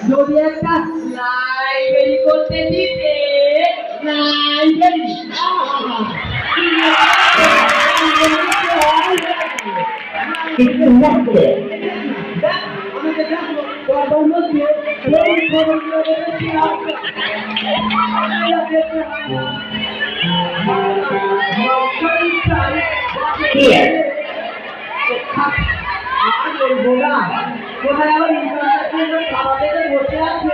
যদি একটা লাইব্রেরি করতে দিতে লাইব্রেরি কোথায় আবার বসে আছে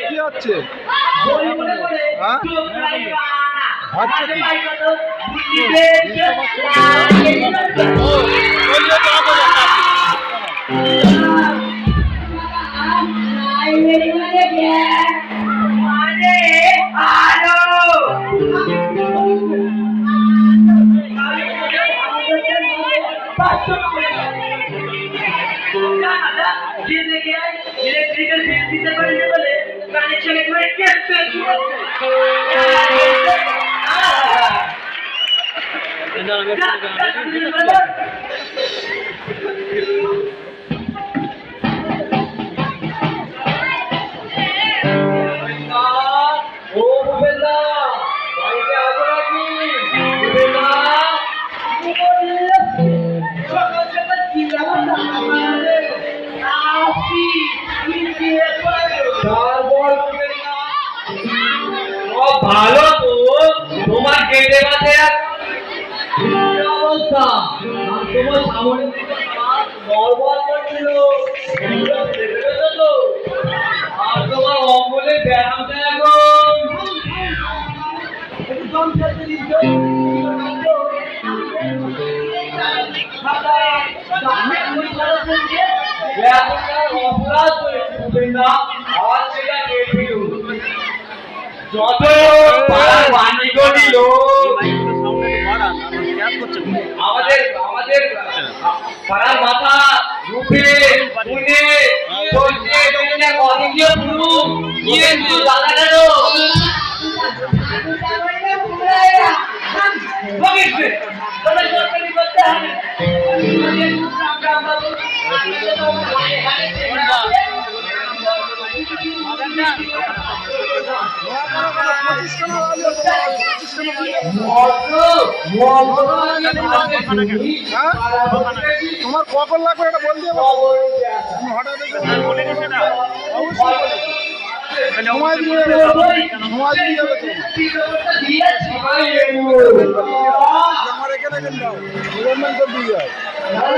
কি হচ্ছে? ইলেকট্রিক্যাল বিল দিতে পারিনি বলে কানেকশন একবার ক্যান্সেল ও ভূপেন্দা বাড়িতে আছো নাকি? ভূপেন্দা সকাল সকাল কি ভালো তো তোমার গেটে কাছে অবস্থা তোমার সামনে বরবাদ করছিল আর তোমার অঙ্গলে ব্যায়ামটা যত বাণিজ্য দিল আমাদের পাড়ার মাথা রূপে গুণে অনেকীয় পুরু গিয়ে দাদা গেল তোমার কখন লাগবে এটা বল দিয়ে হঠাৎ সময় দিয়ে সময় দিয়ে যাবে আমার এখানে গভর্নমেন্ট দিয়ে যায় মানে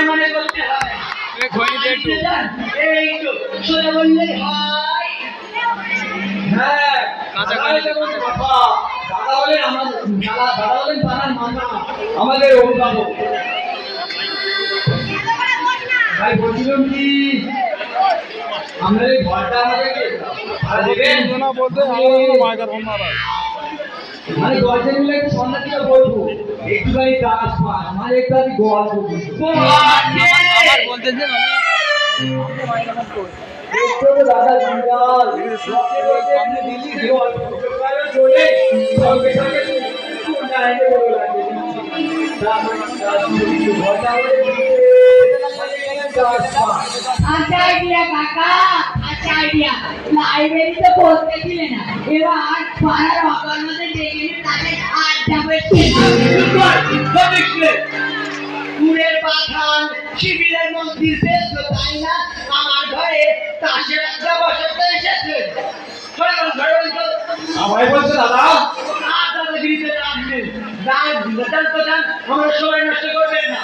মানে করতে হবে আমাদের অভিভাবক ভাই বলছিলাম কি আমাদের ঘরটা বলতে মানে গল্পে মিলে একটু সন্ধ্যা থেকে বলবো একটুখানি কাজ পাস মানে একটু আমি গল্প বলতেছে দাদা জঞ্জাল সামনে দিল্লি চলে সঙ্গে সঙ্গে লাইব্রেরিতে পড়তেছিলে না এবার পাড়ার বাবার মধ্যে ডেকে তাদের আড্ডা কুড়ের পাখান শিবিরের মন্দির পেয়েছো তাই না আমার ঘরে তাসের আড্ডা বসাতে এসেছে আমায় বলছে দাদা দাদাগিরিতে রাখবেন আমরা সবাই নষ্ট করবেন না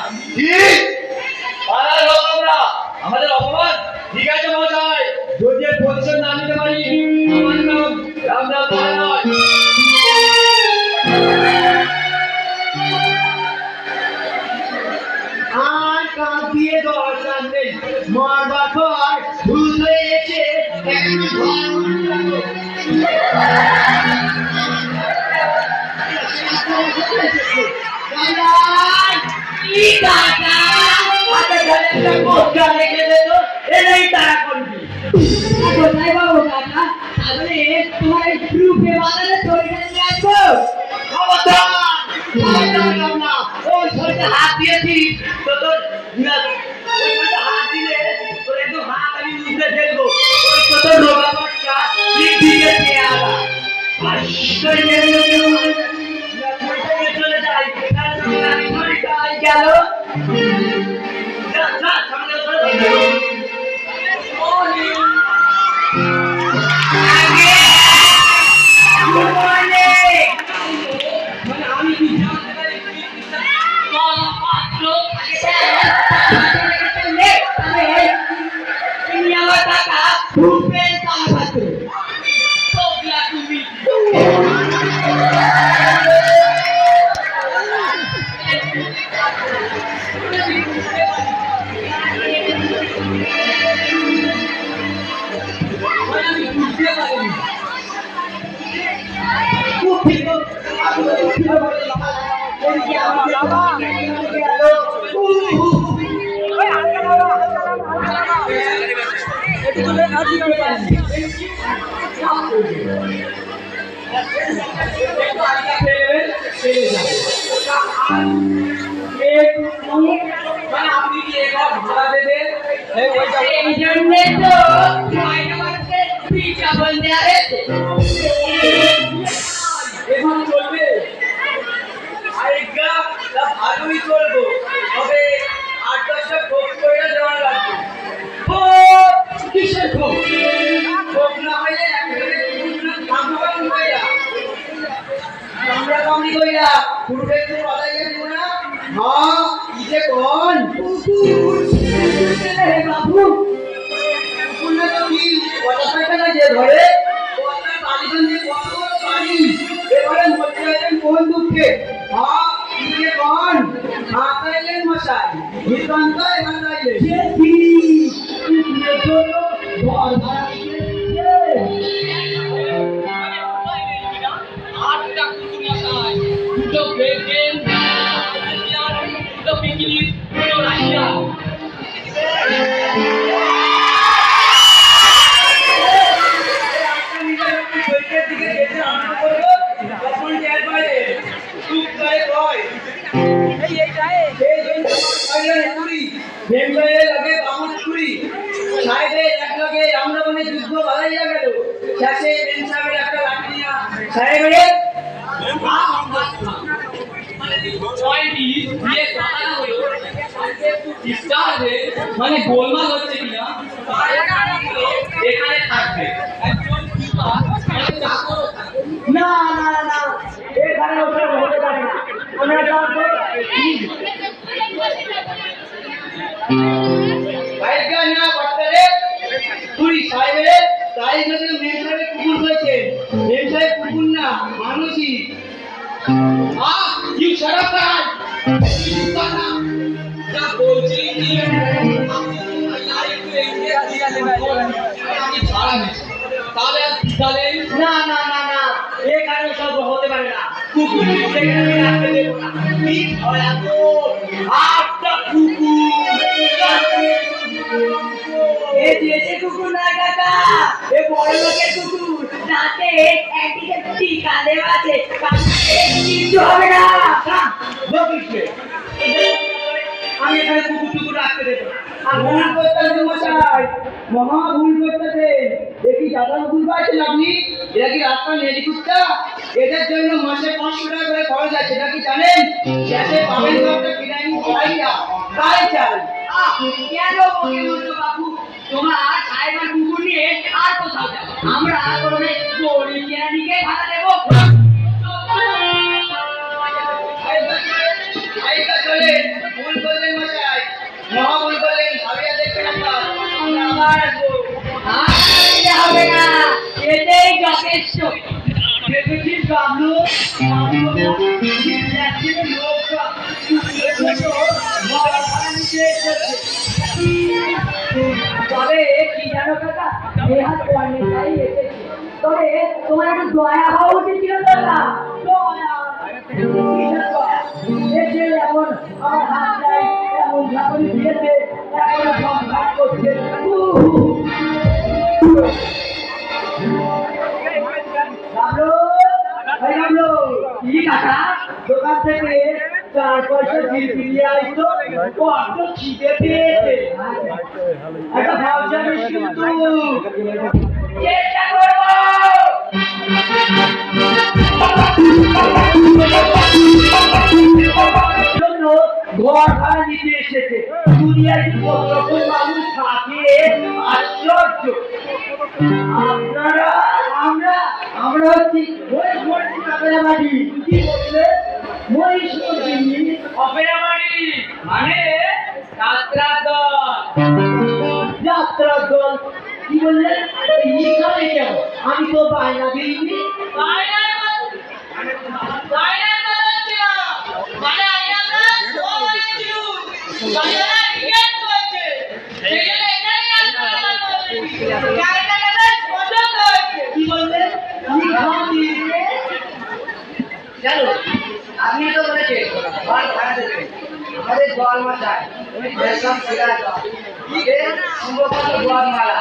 আমাদের অপমান ঠিক আছে মহাশয় যদি পরিচয় না নিতে পারি আমার নাম রামনাথ মহারাজ আর কাজ দিয়ে দরকার নেই মারবার পর ভুল হয়েছে একটু কাকা হাতে ধরে একটা কোচা রেখে দে তো এলেই তারা করবি কোথায় বাবু কাকা তাহলে তোমার এই গ্রুপে বাজারে তৈরি নিয়ে আসবো খবরদার খবরদার না ওই ছোটে হাত দিয়েছিস তো তোর ওই ছোটে হাত দিলে তোর একদম হাত আমি উঠে ফেলবো ওই ছোট রোগা বাচ্চা দিকে চেয়ারা চলে যাই আমি ধরে যাই গেল সামনে আমি কি জানতে পারি তুমি আমার টাকা রূপের টাকা তুমি আপনি কি এবার ভাড়া দেবেন এই জন্য তো পিঠা বলতে আছে এখন চলবে আরেকটা ভালোই চলবো তবে 8-10টা খোপ করে দেওয়া লাগবে কিসের খোপ খোপ না হলে আমরা কামড়ি কইরা পুরুষে তো বাজাই গেছি না হ্যাঁ ইজে কোন বাবু পুনা তো কি কথা কইতে না যে ঘরে কথা বালিগন দিয়ে কত পানি এবারে মধ্যে আছেন কোন দুঃখে হ্যাঁ ইজে কোন আতাইলেন মশাই নিতন্ত এখান যাইলে যে কি তুমি তো ঘর ভাড়া আটটা কুকুর মশাই দুটো বেগেন দুটো পিকনিক দুটো রাশিয়া যুদ্ধ বাধাইয়া গেল শেষে সাহেবের একটা লাঠি নিয়ে সাহেবের মানে গোলমাল হচ্ছে কিনা এখানে থাকবে না না না এখানে ওটা হতে পারে না আমরা যাবো ভাইকা না বাচ্চারে তুই সাহেবের তাই যদি মেন সাহেবের কুকুর হয়েছে মেন সাহেব কুকুর না মানুষই ইউ শাট আপ গাই যা বলছি কি তাহলে না না না না এখানে সব হতে পারে না কুকুর সেখানে রাখতে দেবো না কি ভয়ানক আটটা কুকুর এ দিয়েছে কুকুর না কাকা এ বড় লোকের কুকুর রাতে একদিকে টিকা দেওয়া আছে কিচ্ছু হবে না বকিসে আমি এখানে কুকুর টুকুর রাখতে দেবো না আর ভুল করতেছে মশাই মহা ভুল করতেছে দেখি দাদার ভুল পাচ্ছেন আপনি এরা কি রাস্তা নেড়ি কুত্তা এদের জন্য মাসে 500 টাকা করে খরচ আছে এটা কি জানেন শেষে পাবেন তো একটা কিরানি ভাইয়া তাই চাই কেন বলে বলছো বাবু তোমার সাহেবের কুকুর নিয়ে আর কোথাও যাবো আমরা করবে গরিব কেরানিকে ভাড়া দেবো আইকা চলে ভুল করলেন মশাই মহা ভুল করলেন ভাবিয়া দেখবেন আমরা আবার আসবো আর হবে না এটাই যথেষ্ট দেখেছিস বাবলু তবে কি জানো কাকা দেহাত অনেকটাই এসেছে তবে তোমার একটু দয়া হওয়া উচিত ছিল দাদা দয়া এসে এখন আমার হাত যখন দিয়েছে এখন সব কাজ করছে কি কাকা দোকান থেকে 4 পয়সা জিলিপি নিয়ে আসতো কত খিদে পেয়েছে একটা ভাবছা কিন্তু চেষ্টা করবো জন্য ঘর ভাড়া নিতে এসেছে দুনিয়ায় কত রকম মানুষ থাকে আশ্চর্য আপনারা আমরা হচ্ছি অপেরা বাড়ি কি বললে মহিষ অপেরা বাড়ি মানে যাত্রার দল। যাত্রার দল কি বললেন এখানে কেন আমি তো বায়না দিইনি কি বললেন জানো আপনি তো বলেছেন ঘর ভাড়া দেবেন আমাদের জল মাথায় বেশম ছিড়া জল এদের সম্ভবত জল মালা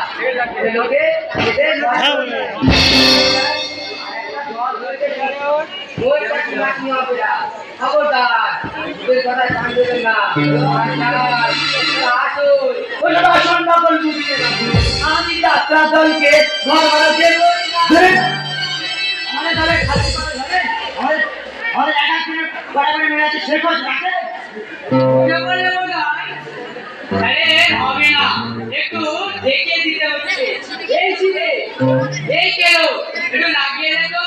লোকে এদের খবরদার ওদের কথা কান দেবেন না আমি যাত্রা দলকে ঘর ভাড়া দেব আমাদের দলে খালি করে ধরে আমাদের একা করে বাড়াবাড়ি মেরে আছে সে কথা রাখে আরে হবে না, একটু দেখে দিতে হচ্ছে। এই ছিলে এই কেউ একটু লাগিয়ে দে তো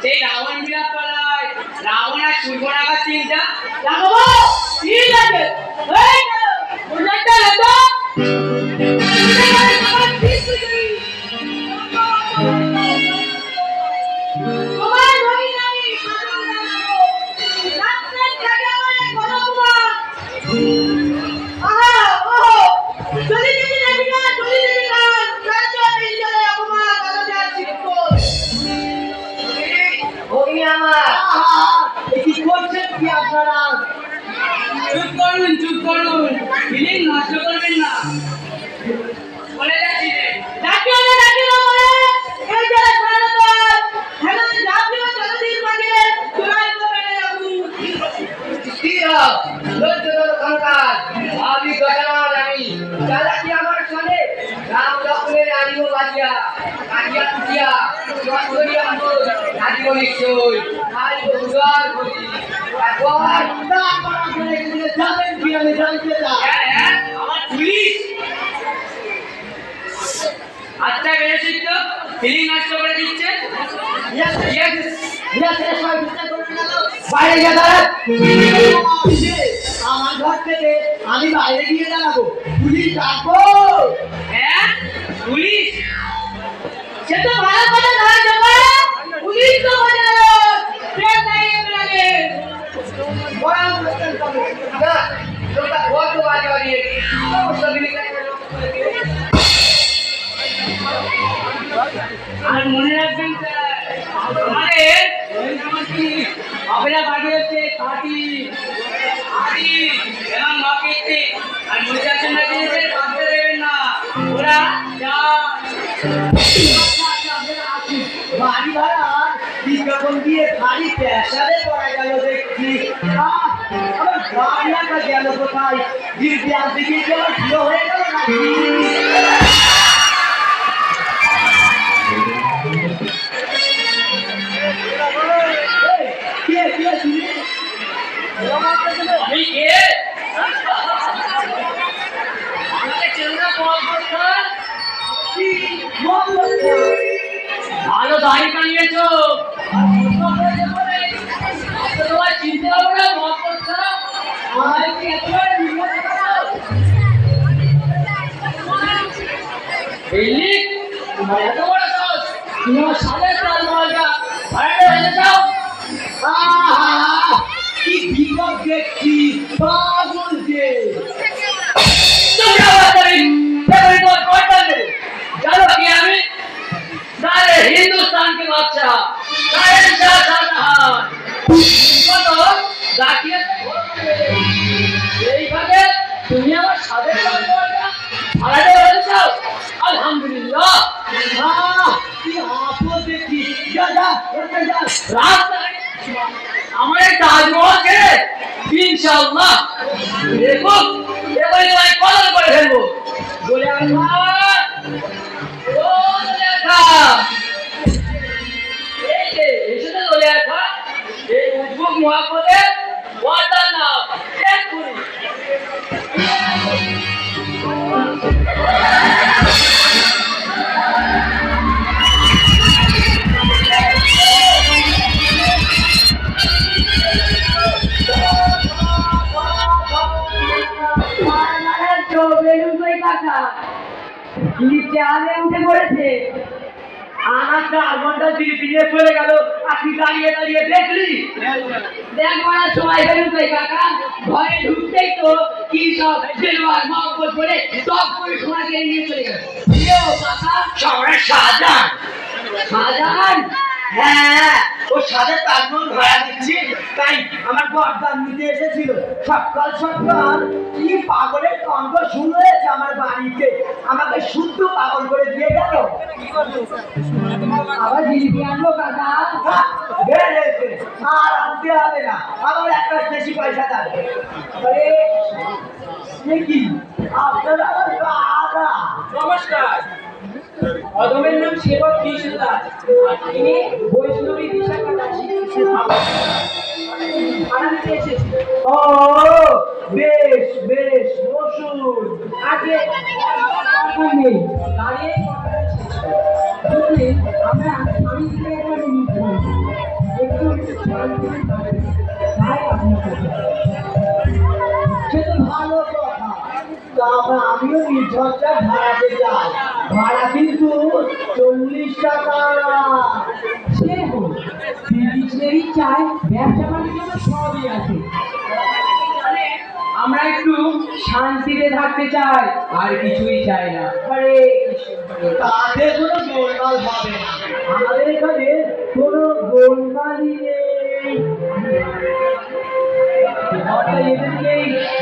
সেই রাবণ বিলাপ পালায় রাবণ আর সুর্পনাখার চিন্তা লাগাবো। ঠিক আছে এই বুঝাইতে হতো চুপ করুন ফিলিং নষ্ট করবেন না বলে যাচ্ছি রে আমার পুলিশ আচ্ছা বেশি তো ফিলিং নষ্ট করে দিচ্ছে। বাইরে গিয়ে আমার ঘর থেকে আমি বাইরে গিয়ে দাঁড়াবো পুলিশ ডাকবো হ্যাঁ পুলিশ সে তো ভালো কথা নয় জমা পুলিশ তো বলে ট্রেন নাই লাগে আর মনে রাখবেন স্যার আমাদের অপেরা বাড়ি হচ্ছে খাঁটি আদি এবং মার্কেটে আর মুজাসিনা জিনিসের বাঁধতে দেবেন না ওরা যা বাড়ি ভাড়া বিজ্ঞাপন দিয়ে বাড়ি পেশারে পড়া গেল দেখছি আমার ভাবনাটা গেল কোথায় গির্দি আনতে গিয়ে আমার প্রিয় হয়ে গেল নাকি আমি কে আমাকে চেনা বল করছেন ভালো দাড়ি কামিয়েছো তোমার চিন্তা হবে না বল করছো আমার কি একেবারে বুঝলি তোমার এত বড় সাহস তোমার সাড়ে 4 মালটা ভাড়া হয়ে যাও কি বিপদ দেখছি পাগল যে তোমরা বাতারি तेरे को टोटल दे चलो कि हमें सारे हिंदुस्तान के बादशाह सारे शाहजहां को तो जाकियत यही बात है তুমি আমার সাদের সন্তানটা আলাদা হয়েছ। আলহামদুলিল্লাহ। কি আপদ দেখি। যা যা ওখানে যা। রাস্তায় আমার এই তাজমহলকে ইনশাআল্লাহ দেখো এবারে আমি কলম করে ফেলবো। বলে আল্লাহ ও লেখা এই যে এসে তো লেখা এই উদ্ভব মহাপদের ওয়াটার নাম এক করি। উঠে পড়েছে আমার 4 ঘন্টা দিয়ে চলে গেল। আপনি দাঁড়িয়ে দাঁড়িয়ে দেখলি? দেখ মারা সময় বেরোবে কাকা। ঘরে ঢুকতেই তো কি সব জেলওয়ার মহব্বত করে সব করে তোমাকে নিয়ে চলে গেল। কাকা শহরের শাহজাহান। শাহজাহান? হ্যাঁ, ও সাথে তাজমহল ভাড়া দিচ্ছি, তাই আমার বরদান নিতে এসেছিল। সকাল সকাল কি পাগলের কণ্ঠ শুরু হয়েছে আমার বাড়িতে, আমাকে শুদ্ধ পাগল করে দিয়ে গেল। আবার জিলিপি আনবো কাকা? বেড়েছে আর আনতে হবে না, আমার একটা বেশি পয়সা থাকবে। কি আপনারা আমার কাকা? নমস্কার, অদমের নাম সেবক কৃষ্ণদাস, তিনি বৈষ্ণবী বিশাখা দাসী আনন্দে এসেছি। ও বেশ বেশ, বসুন। আগে দাঁড়িয়ে আমরা স্বামী একটু সে তো ভালো কথা। আমিও নির্ঝরটা ভাড়াতে চাই। ভাড়া কিন্তু 40 টাকা। সে ব্রিটিশদেরই চাই, ব্যবসা বাণিজ্য সবই আছে। আমরা একটু শান্তিতে থাকতে চাই, আর কিছুই চাই না। আরে তাতে কোনো গোলমাল হবে না, আমাদের এখানে কোনো গোলমালই নেই।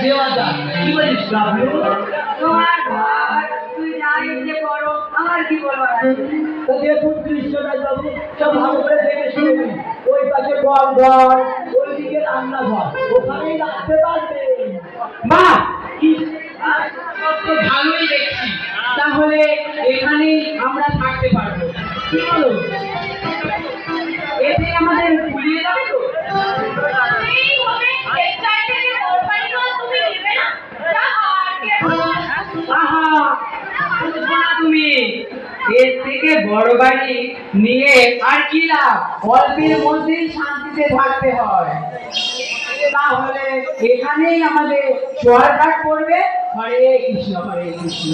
দেওয়া যাক, কি বলিস বাবু? তোমার ঘর, তুই যা ইচ্ছে করো, আমার কি বলবার আছে? দেখুন কৃষ্ণদাস বাবু, সব ভালো করে দেখে শুনে নিন। ওই পাশে বড় ঘর, ওইদিকে রান্নাঘর, ওখানেই রাখতে পারবেন। বাহ, ভালোই দেখছি। তাহলে এখানেই আমরা থাকতে পারবো, কি বলো? এতে আমাদের ভুলিয়ে যাবে তো? তুমি এর থেকে বড় বাড়ি নিয়ে আর কি লাভ? অল্পের মধ্যেই শান্তিতে থাকতে হয়। তাহলে এখানেই আমাদের সোয়ারঘাট পড়বে। হরে কৃষ্ণ হরে কৃষ্ণ।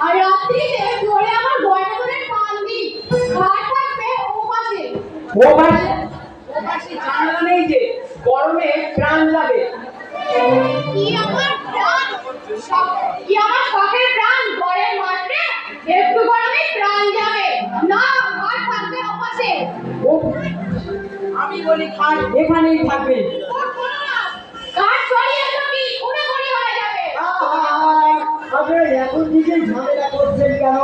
আর রাত্রিতে ধরে আমার গয়না করে কান্দি ঘাট থাকবে ওপাশে। ওপাশে? ওপাশে জানালা নেই যে, গরমে প্রাণ লাগে। কি আমার প্রাণ, কি আমার শখের প্রাণ ঘরের মাঠে একটু গরমে প্রাণ যাবে না। ঘাট থাকবে ওপাশে। আমি বলি খাট এখানেই থাকবে। ঘাট সরিয়ে যাবি, ঘুরে ঘুরে হয়ে যাবে। আপনারা এখন থেকে ঝামেলা করছেন কেন?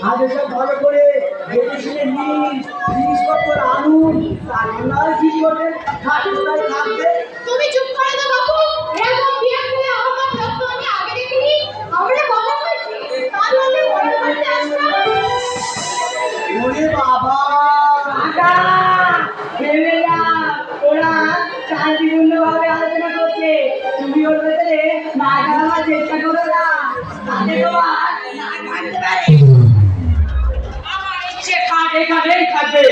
আগে সব ভালো করে দেখে শুনে নিন, জিনিসপত্র আনুন, তারপর কি করবেন? খাটটাই থাকবে। তুমি চুপ করে দাও বাবু। এরকম বিয়ে করে আমার যত্ন আমি আগে দেখিনি। আমরা কথা বলছি, তার মধ্যে ঘরে বসে আসলাম। ওরে বাবা, কাকা ফেলে যা। ওরা শান্তিপূর্ণভাবে আলোচনা করছে, তুমি ওর ভেতরে না ঢালার চেষ্টা করো না, তাতে তোমার না কাটতে পারে। আমার ইচ্ছে খাট এখানেই থাকবে।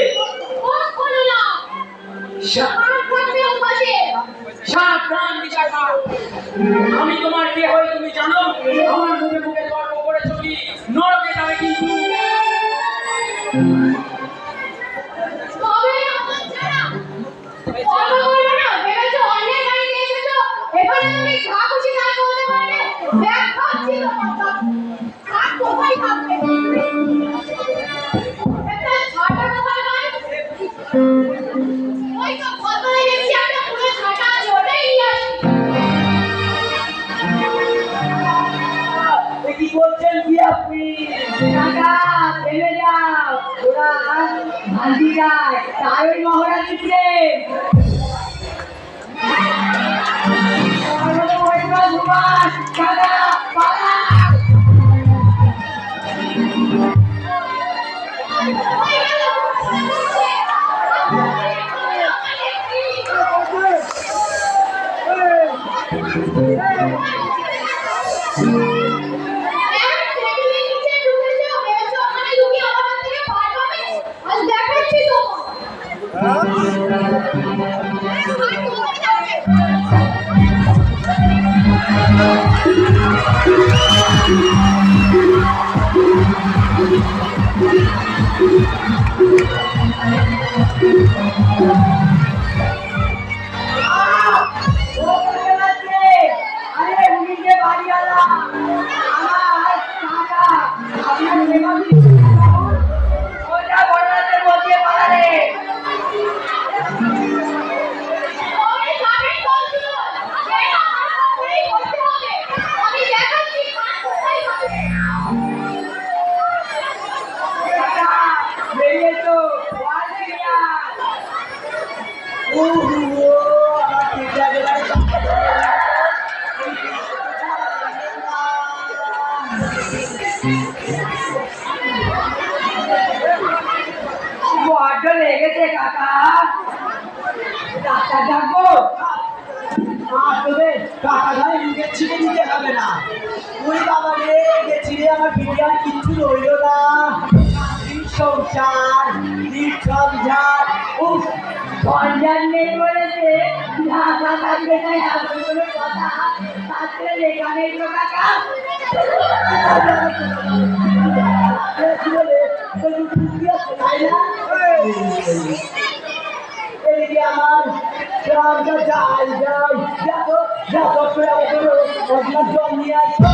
ও বলো না, ঘাট থাকবে ওপাশে। সাবধান বিশাখা, আমি তোমার কে হই তুমি জানো? আমার মুখে মুখে তর্ক করেছো কি? নরকে যাবে কিন্তু। তবে আমার ছাড়া কথা বলবে না। ভেবেছো অন্যের বাড়িতে এসেছো, এখানে তুমি যা খুশি তাই বলতে পারবে। দেখ খাচ্ছি তোমার ঘাট কোথায় থাকবে? একটা ছাটা কোথায় নয়? ওই তো কতই দেখছি একটা পুরো ছাটা আছে ওটাই করছেন কি আপনি? কাকা ফেলে যাও, ওরা ভান্ডি যায়, তাই ওই মহারাজ দিচ্ছে। কাকা পালা। আরে উনি যে বাড়িওয়ালা, আমার কাকা, আপনার মেয়ে ওটা বড় রাতে বসে পারে। বেরিয়ে তো বড্ড লেগেছে কাকা, ডাক্তার ডাকবো? আসলে টাকা নয় মুখে ছিঁড়ে দিতে হবে না। ওই বাবা রে ছিঁড়ে আমার বিরিয়ানি কিচ্ছু রইল না। সংসার নিঃসংসার উফ সঞ্জান নেই বলেছে, ঢাকা থাকবে না এমন কোনো কথা শাস্ত্রে লেখা নেই তো কাকা। এদিকে আমার প্রাণটা যাই যাই যত যত জল নিয়ে আসো।